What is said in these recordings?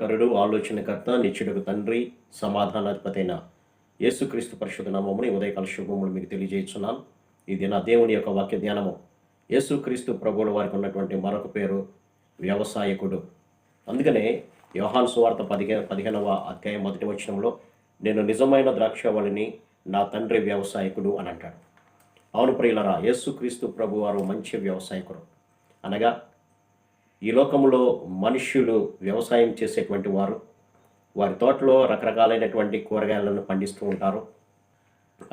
ఆశ్చర్యకరుడు, ఆలోచనకర్త, నిత్యుడగు తండ్రి, సమాధానాధిపతి అయిన యేసుక్రీస్తు పరిశుద్ధ నామమున ఈ ఉదయకాల శుభములు మీకు తెలియజేస్తున్నాను. ఇది నా దేవుని యొక్క వాక్య ధ్యానము. యేసుక్రీస్తు ప్రభువుల వారికి ఉన్నటువంటి మరొక పేరు వ్యవసాయకుడు. అందుకనే యోహాను సువార్త 15వ అధ్యాయం 1వ వచనంలో నేను నిజమైన ద్రాక్షవల్లిని, నా తండ్రి వ్యవసాయకుడు అని అంటాడు. అవును ప్రియులరా, యేసుక్రీస్తు ప్రభువారు మంచి వ్యవసాయకుడు. అనగా ఈ లోకంలో మనుష్యులు వ్యవసాయం చేసేటువంటి వారు వారి తోటలో రకరకాలైనటువంటి కూరగాయలను పండిస్తూ ఉంటారు.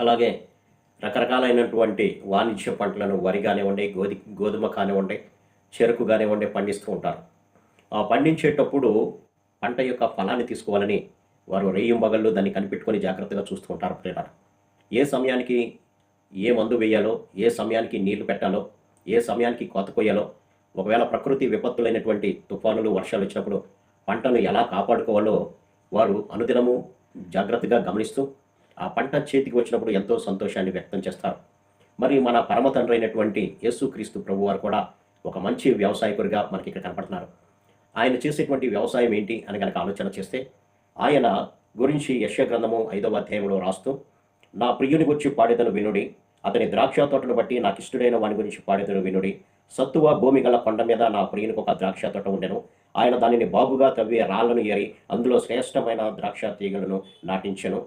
అలాగే రకరకాలైనటువంటి వాణిజ్య పంటలను వరి కానివ్వండి, గోధుమ కానివ్వండి, చెరుకు కానివ్వండి పండిస్తూ ఉంటారు. ఆ పండించేటప్పుడు పంట యొక్క ఫలాన్ని తీసుకోవాలని వారు రెయ్యింబగళ్ళు దాన్ని కనిపెట్టుకొని జాగ్రత్తగా చూస్తూ ఉంటారు ప్రియులారా. ఏ సమయానికి ఏ మందు వేయాలో, ఏ సమయానికి నీళ్లు పెట్టాలో, ఏ సమయానికి కోత కొయ్యాలో, ఒకవేళ ప్రకృతి విపత్తులైనటువంటి తుఫానులు, వర్షాలు వచ్చినప్పుడు పంటను ఎలా కాపాడుకోవాలో వారు అనుదినము జాగ్రత్తగా గమనిస్తూ ఆ పంట చేతికి వచ్చినప్పుడు ఎంతో సంతోషాన్ని వ్యక్తం చేస్తారు. మరి మన పరమ తండ్రి అయినటువంటి యేసుక్రీస్తు ప్రభువారు కూడా ఒక మంచి వ్యవసాయకుడిగా మనకి ఇక్కడ కనపడుతున్నారు. ఆయన చేసేటువంటి వ్యవసాయం ఏంటి అని కనుక ఆలోచన చేస్తే, ఆయన గురించి యెషయా గ్రంథము 5వ అధ్యాయంలో రాస్తూ, నా ప్రియుని గురించి పాడేదను వినుడి, అతని ద్రాక్ష తోటను బట్టి నాకు ఇష్టడైన వాని గురించి పాడేదను వినుడి. సత్తువ భూమి గల కొండ మీద నా ప్రియునికి ఒక ద్రాక్ష తోట ఉండెను. ఆయన దానిని బాగుగా తవ్వి రాళ్లను ఏరి అందులో శ్రేష్టమైన ద్రాక్ష తీగలను నాటించెను.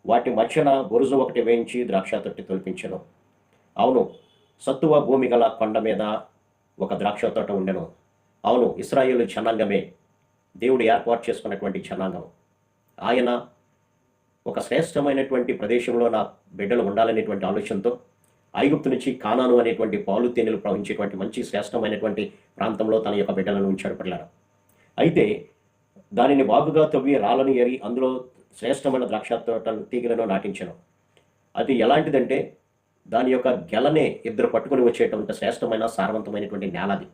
వాటి మధ్యన బొరుజు ఒకటి వేయించి ద్రాక్ష తొట్టి తొలిపించెను. అవును, సత్తువ భూమి గల కొండ మీద ఒక ద్రాక్ష తోట ఉండెను. అవును, ఇశ్రాయేలు జనాంగమే దేవుడు ఏర్పాటు చేసుకున్నటువంటి జనాంగం. ఆయన ఒక శ్రేష్టమైనటువంటి ప్రదేశంలో నా బిడ్డలు ఉండాలనేటువంటి ఆలోచనతో ఐగుప్తు నుంచి కానాను అనేటువంటి పాలు తేనెలు ప్రవహించేటువంటి మంచి శ్రేష్టమైనటువంటి ప్రాంతంలో తన యొక్క బిడ్డలను ఉంచాడు పిల్లలు. అయితే దానిని బాగుగా తవ్వి రాళ్ళను ఏరి అందులో శ్రేష్టమైన ద్రాక్ష తోట తీగలను నాటించను. అది ఎలాంటిదంటే దాని యొక్క గెలనే ఇద్దరు పట్టుకుని వచ్చేటువంటి శ్రేష్టమైన సారవంతమైనటువంటి నేల అది.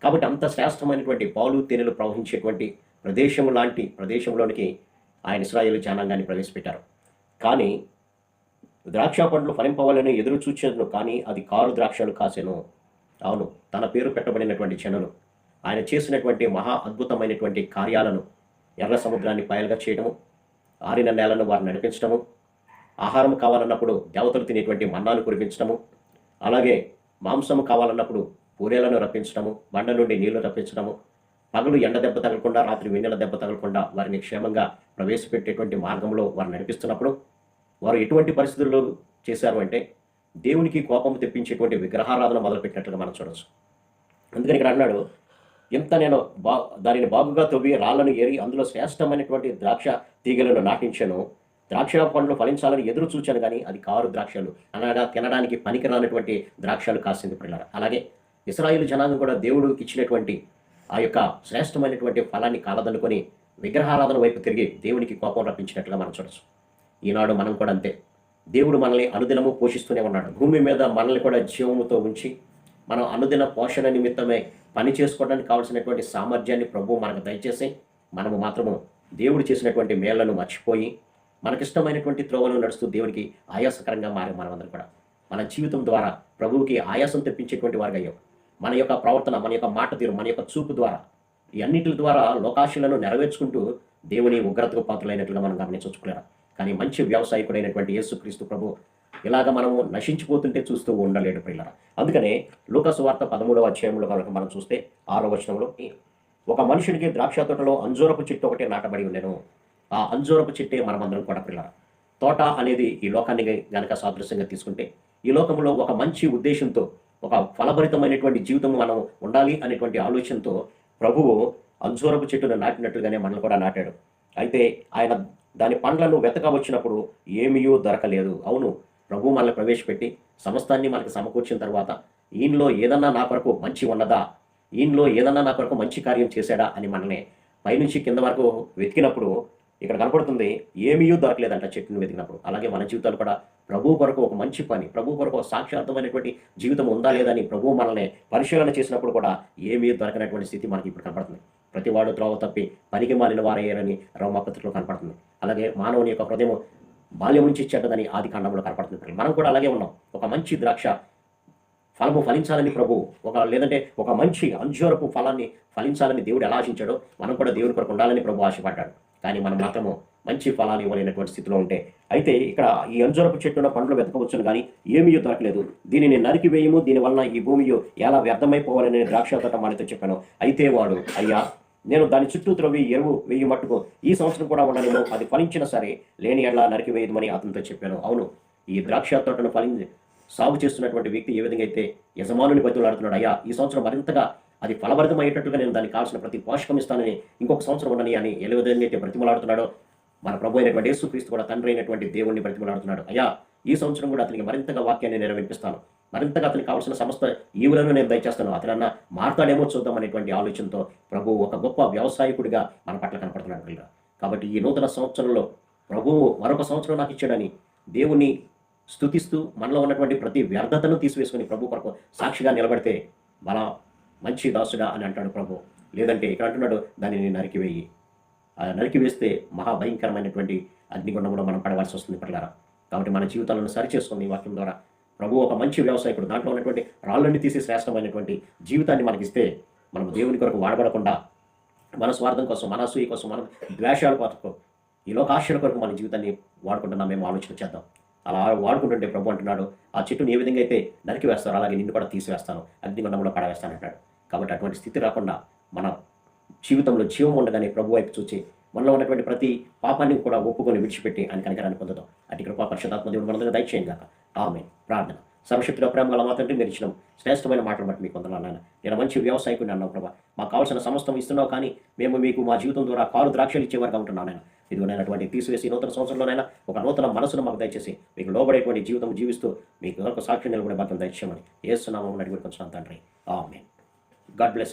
కాబట్టి అంత శ్రేష్టమైనటువంటి పాలు తేనెలు ప్రవహించేటువంటి ప్రదేశం లాంటి ప్రదేశంలోనికి ఆయన ఇశ్రాయేలు జనాంగాన్ని ప్రవేశపెట్టారు. కానీ ద్రాక్ష పండ్లు ఫలింపవాలని ఎదురు చూచెను, కానీ అది కారు ద్రాక్షలు కాసెను. అవును, తన పేరు పెట్టబడినటువంటి జనులు ఆయన చేసినటువంటి మహా అద్భుతమైనటువంటి కార్యాలను, ఎర్ర సముద్రాన్ని పాయలుగా చేయడము, ఆరిన నేలను వారు నడిపించడము, ఆహారం కావాలన్నప్పుడు దేవతలు తినేటువంటి మన్నాను కురిపించడము, అలాగే మాంసము కావాలన్నప్పుడు పూరేలను రప్పించడము, బండ నుండి నీళ్లు రప్పించడము, పగలు ఎండ దెబ్బ తగలకుండా రాత్రి వెన్నెల దెబ్బ తగలకుండా వారిని క్షేమంగా ప్రవేశపెట్టేటువంటి మార్గంలో వారు నడిపిస్తున్నప్పుడు వారు ఎటువంటి పరిస్థితుల్లో చేశారు అంటే దేవునికి కోపం తెప్పించేటువంటి విగ్రహారాధన మొదలుపెట్టినట్లుగా మనం చూడవచ్చు. అందుకని ఇక్కడ అన్నాడు, ఇంత నేను దానిని బాగుగా తవ్వి రాళ్లను ఏరి అందులో శ్రేష్టమైనటువంటి ద్రాక్ష తీగలను నాటించాను. ద్రాక్ష పండ్లు ఫలించాలని ఎదురు చూచాను, కానీ అది కారు ద్రాక్షలు, అనగా తినడానికి పనికిరానటువంటి ద్రాక్షలు కాసింది పిల్లలు. అలాగే ఇశ్రాయేలు జనాంగం కూడా దేవుడు ఇచ్చినటువంటి ఆ యొక్క శ్రేష్టమైనటువంటి ఫలాన్ని కాలదనుకొని విగ్రహారాధన వైపు తిరిగి దేవునికి కోపం రప్పించినట్లుగా మనం చూడవచ్చు. ఈనాడు మనం కూడా అంతే. దేవుడు మనల్ని అనుదినము పోషిస్తూనే ఉన్నాడు. భూమి మీద మనల్ని కూడా జీవముతో ఉంచి మనం అనుదిన పోషణ నిమిత్తమే పని చేసుకోవడానికి కావాల్సినటువంటి సామర్థ్యాన్ని ప్రభువు మనకు దయచేసి మనము మాత్రము దేవుడు చేసినటువంటి మేళ్లను మర్చిపోయి మనకిష్టమైనటువంటి త్రోవలు నడుస్తూ దేవునికి ఆయాసకరంగా మారే మనమందరం కూడా మన జీవితం ద్వారా ప్రభువుకి ఆయాసం తెప్పించేటువంటి వారుగా అయ్యాం. మన యొక్క ప్రవర్తన, మన యొక్క మాట తీరు, మన యొక్క చూపు ద్వారా, ఈ అన్నిటి ద్వారా లోకాశలను నెరవేర్చుకుంటూ దేవుని ఉగ్రతకు పాత్రలైనట్లుగా మనం గమనించలేరా. కానీ మంచి వ్యవసాయకుడైనటువంటి యేసుక్రీస్తు ప్రభు ఇలాగ మనము నశించిపోతుంటే చూస్తూ ఉండలేడు ప్రియులారా. అందుకనే లూకాసు వార్త 13వ అధ్యాయంలో కనుక మనం చూస్తే 6వ వచనంలో, ఒక మనుషుడికి ద్రాక్ష తోటలో అంజూరపు చెట్టు ఒకటి నాటబడి ఉండెను. ఆ అంజూరపు చెట్టే మనమందరం కూడా ప్రియులారా. తోట అనేది ఈ లోకాన్ని గనక సాదృశ్యంగా తీసుకుంటే, ఈ లోకంలో ఒక మంచి ఉద్దేశంతో, ఒక ఫలభరితమైనటువంటి జీవితం మనం ఉండాలి అనేటువంటి ఆలోచనతో ప్రభువు అంజూరపు చెట్టును నాటినట్లుగానే మనల్ని కూడా నాటాడు. అయితే ఆయన దాని పండ్లను వెతక వచ్చినప్పుడు ఏమీయూ దొరకలేదు. అవును, ప్రభు మనల్ని ప్రవేశపెట్టి సమస్తాన్ని మనకి సమకూర్చిన తర్వాత ఈయనలో ఏదన్నా నా కొరకు మంచి ఉన్నదా, ఈయనలో ఏదన్నా నా కొరకు మంచి కార్యం చేశాడా అని మనల్ని పైనుంచి కింద వరకు వెతికినప్పుడు ఇక్కడ కనపడుతుంది ఏమీయూ దొరకలేదంట చెట్టును వెతికినప్పుడు. అలాగే మన జీవితాలు కూడా ప్రభు కొరకు ఒక మంచి పని, ప్రభు కొరకు ఒక సాక్షాత్మైనటువంటి జీవితం ఉందా లేదా అని ప్రభువు మనల్ని పరిశీలన చేసినప్పుడు కూడా ఏమీ దొరకనటువంటి స్థితి మనకి ఇప్పుడు కనపడుతుంది. ప్రతివాడు త్రోవ తప్పి పనికి మాలిన వారయ్యారని రోమాపత్రికలో కనపడుతుంది. అలాగే మానవుని యొక్క హృదయం బాల్యం నుంచి చెడ్డదని ఆది కాండంలో కనపడుతుంది. మనం కూడా అలాగే ఉన్నాం. ఒక మంచి ద్రాక్ష ఫలము ఫలించాలని ప్రభు లేదంటే ఒక మంచి అంజూరపు ఫలాన్ని ఫలించాలని దేవుడు ఎలా ఆశించాడో మనం కూడా దేవుని కొరకు ఉండాలని ప్రభు ఆశపడ్డాడు. కానీ మనం మాత్రము మంచి ఫలాలు ఇవ్వలేనటువంటి స్థితిలో ఉంటే, అయితే ఇక్కడ ఈ అంజూరపు చెట్టున పండ్లు వెతకవచ్చును కానీ ఏమీ దొరకలేదు. దీనిని నరికి వేయము, దీనివలన ఈ భూమి ఎలా వ్యర్థమైపోవాలని ద్రాక్ష తోట మానితో చెప్పాను. అయితే వాడు, అయ్యా నేను దాని చుట్టూ త్రవ్వి ఎరువు వెయ్యి మట్టుకు ఈ సంవత్సరం కూడా ఉండలేము, అది ఫలించిన సరే, లేని ఎడలా నరికి వేయదమని అతనితో చెప్పాను. అవును, ఈ ద్రాక్ష తోటను సాగు చేస్తున్నటువంటి వ్యక్తి ఏ విధంగా అయితే యజమానుని బతులాడుతున్నాడు, అయ్యా ఈ సంవత్సరం మరింతగా అది ఫలభరితం అయ్యేటట్టుగా నేను దానికి కావాల్సిన ప్రతి పోషకం ఇస్తానని, ఇంకొక సంవత్సరం ఉండని అని ఏ విధంగా అయితే బ్రతిమలాడుతున్నాడో, మన ప్రభు అయినటువంటి యేసుక్రీస్తు కూడా తండ్రి అయినటువంటి దేవుణ్ణి బ్రతిమలాడుతున్నాడు. అయ్యా ఈ సంవత్సరం కూడా అతనికి మరింతగా వాక్యాన్ని నెరవేర్పిస్తాను, మరింతగా అతనికి కావాల్సిన సమస్త ఈవులను నేను దయచేస్తాను, అతనన్నా మాట్లాడేమో చూద్దాం అనేటువంటి ఆలోచనతో ప్రభు ఒక గొప్ప వ్యవసాయకుడిగా మన పట్ల కనపడుతున్నాడు. కాబట్టి ఈ నూతన సంవత్సరంలో ప్రభువు మరొక సంవత్సరం నాకు ఇచ్చాడని దేవుని స్తుతిస్తూ మనలో ఉన్నటువంటి ప్రతి వ్యర్థతను తీసివేసుకుని ప్రభు కొరకు సాక్షిగా నిలబడితే మన మంచి దాసుడా అని అంటాడు ప్రభు. లేదంటే ఇక్కడ అంటున్నాడు, దానిని నరికివేయి. నరికివేస్తే మహాభయంకరమైనటువంటి అగ్నిగుండం కూడా మనం పడవలసి వస్తుంది పట్టారా. కాబట్టి మన జీవితాలను సరిచేసుకుని ఈ వాక్యం ద్వారా ప్రభు ఒక మంచి వ్యవసాయకుడు, దాంట్లో ఉన్నటువంటి రాళ్ళని తీసి శ్రేష్టమైనటువంటి జీవితాన్ని మనకిస్తే, మనం దేవుని కొరకు వాడబడకుండా మన స్వార్థం కోసం, మన అసూయ కోసం, మన ద్వేషాల కొరకు, ఈ లోకాశల కొరకు మన జీవితాన్ని వాడుకుంటున్నా మేము ఆలోచన చేద్దాం. అలా వాడుకుంటుంటే ప్రభు అంటున్నాడు, ఆ చెట్టుని ఏ విధంగా అయితే నరికి వేస్తారో అలాగే నిన్ను కూడా తీసివేస్తాను, అగ్నిగుండంలో పడవేస్తాను అంటాడు. కాబట్టి అటువంటి స్థితి రాకుండా మన జీవితంలో జీవం ఉండగానే ప్రభు వైపు చూచి మనలో ఉన్నటువంటి ప్రతి పాపాన్ని కూడా ఒప్పుకొని విడిచిపెట్టి ఆయన కనికరాన్ని పొందుతాం. అటు కృపా పరిశుద్ధాత్మ దేవుడు మనందరికీ దయచేయండి గాక. ఆమేన్. ప్రార్థన. సర్వశక్తిగా ప్రేమ గల మా తండ్రి, మీరు ఇచ్చిన శ్రేష్టమైన మాటలు బట్టి మీకు వందనాలు నాయన. నేను మంచి వ్యవసాయకుని అన్నావు ప్రభా, మాకు కావాల్సిన సమస్తం ఇస్తున్నావు, కానీ మేము మీకు మా జీవితం ద్వారా కారు ద్రాక్షలు ఇచ్చేవారుగా ఉంటున్నాను నాయన. ఇదిగోనైనటువంటి తీసివేసి నూతన సంవత్సరంలోనైనా ఒక నూతన మనసును మాకు దయచేసి మీకు లోబడేటువంటి జీవితం జీవిస్తూ మీకు సాక్షి నిలబడే భాగ్యం దయచేయమని యేసు నామమున అడిగి కొంచెం తండ్రి. ఆమేన్. God bless you.